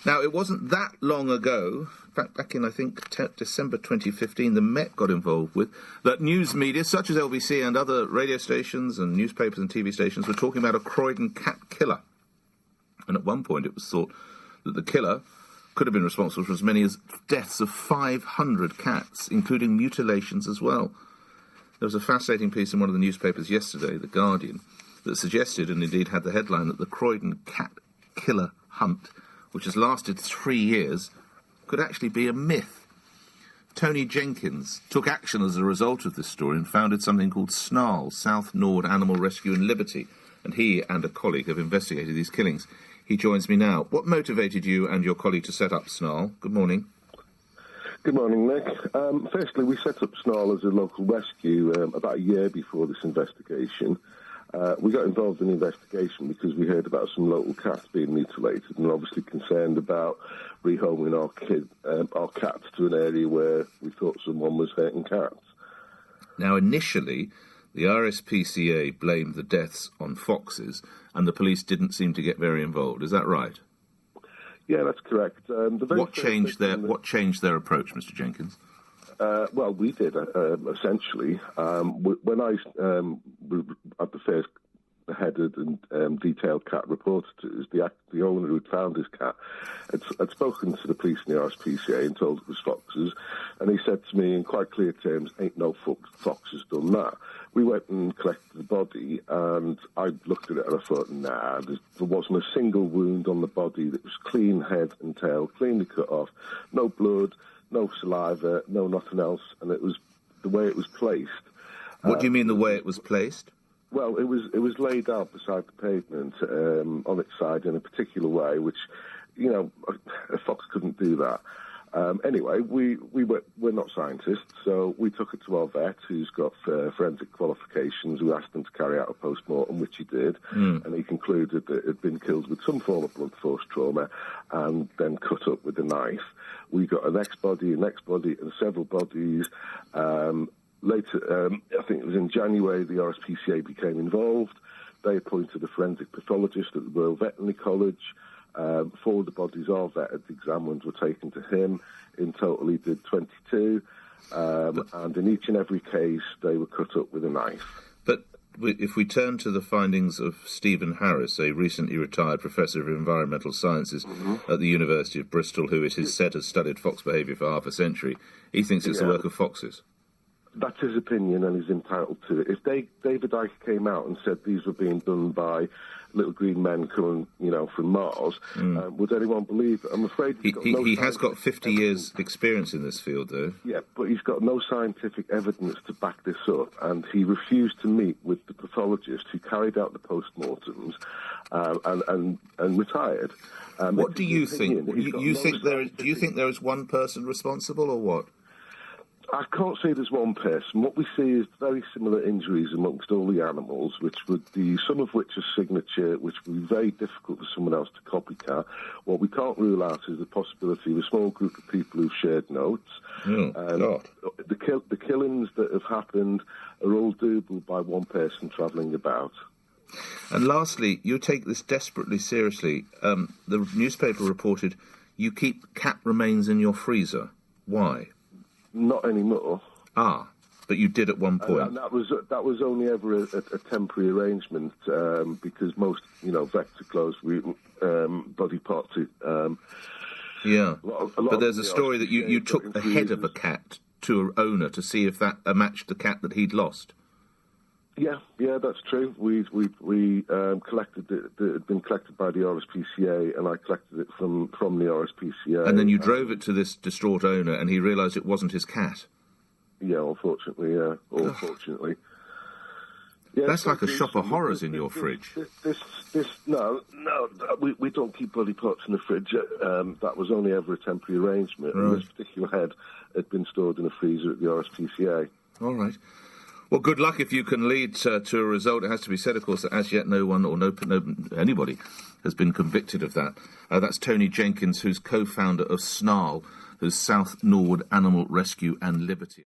Now, it wasn't that long ago, in fact, back in, I think, December 2015, the Met got involved with, that news media, such as LBC and other radio stations and newspapers and TV stations, were talking about a Croydon Cat Killer. And at one point it was thought that the killer could have been responsible for as many as deaths of 500 cats, including mutilations as well. There was a fascinating piece in one of the newspapers yesterday, The Guardian, that suggested, and indeed had the headline, that the Croydon Cat Killer hunt, which has lasted 3 years, could actually be a myth. Tony Jenkins took action as a result of this story and founded something called SNARL, South Nord Animal Rescue and Liberty, and he and a colleague have investigated these killings. He joins me now. What motivated you and your colleague to set up SNARL? Good morning. Good morning, Nick. Firstly, we set up SNARL as a local rescue about a year before this investigation. We got involved in the investigation because we heard about some local cats being mutilated and obviously concerned about rehoming our cats to an area where we thought someone was hurting cats. Now, initially, the RSPCA blamed the deaths on foxes, and the police didn't seem to get very involved. Is that right? Yeah, that's correct. What changed their approach, Mr. Jenkins? Well, we did, essentially. When I had the first headed and detailed cat reported to us, the owner who'd found his cat had spoken to the police and the RSPCA and told it was foxes, and he said to me in quite clear terms, ain't no foxes done that. We went and collected the body, and I looked at it and I thought, nah, there wasn't a single wound on the body. That was clean head and tail, cleanly cut off, no blood, no saliva, no nothing else, and it was the way it was placed. What do you mean the way it was placed? Well, it was laid out beside the pavement on its side in a particular way, which, you know, a fox couldn't do that. Anyway, we're not scientists, so we took it to our vet, who's got forensic qualifications. We asked him to carry out a post-mortem, which he did, and he concluded that it had been killed with some form of blunt force trauma and then cut up with a knife. We got a next body, and several bodies. Later, I think it was in January, the RSPCA became involved. They appointed a forensic pathologist at the Royal Veterinary College. 4 of the bodies are vetted. The exam ones were taken to him. In total, he did 22. And in each and every case, they were cut up with a knife. But if we turn to the findings of Stephen Harris, a recently retired professor of environmental sciences at the University of Bristol, who it is said has studied fox behaviour for half a century, he thinks it's the work of foxes. That's his opinion, and he's entitled to it. If David Icke came out and said these were being done by little green men coming, from Mars, would anyone believe it? I'm afraid he has got 50 years' experience in this field, though. Yeah, but he's got no scientific evidence to back this up, and he refused to meet with the pathologist who carried out the post-mortems and retired. What do you think? Do you think there is one person responsible, or what? I can't say there's one person. What we see is very similar injuries amongst all the animals, which would be some of which are signature, which would be very difficult for someone else to copycat. What we can't rule out is the possibility of a small group of people who've shared notes. The killings that have happened are all doable by one person travelling about. And lastly, you take this desperately seriously. The newspaper reported you keep cat remains in your freezer. Why? Not anymore. But you did at one point. And that was only ever a temporary arrangement because most vets are closed. Body parts. But there's a story that you took the head of a cat to an owner to see if that matched the cat that he'd lost. Yeah, that's true. We collected it. It had been collected by the RSPCA, and I collected it from the RSPCA. And then you drove it to this distraught owner, and he realised it wasn't his cat. Yeah, unfortunately, unfortunately. Yeah, that's like a shop of horrors in your fridge. No, we don't keep body parts in the fridge. That was only ever a temporary arrangement. Right. And this particular head had been stored in a freezer at the RSPCA. All right. Well, good luck if you can lead to a result. It has to be said, of course, that as yet no one or anybody has been convicted of that. That's Tony Jenkins, who's co-founder of SNARL, who's South Nord Animal Rescue and Liberty.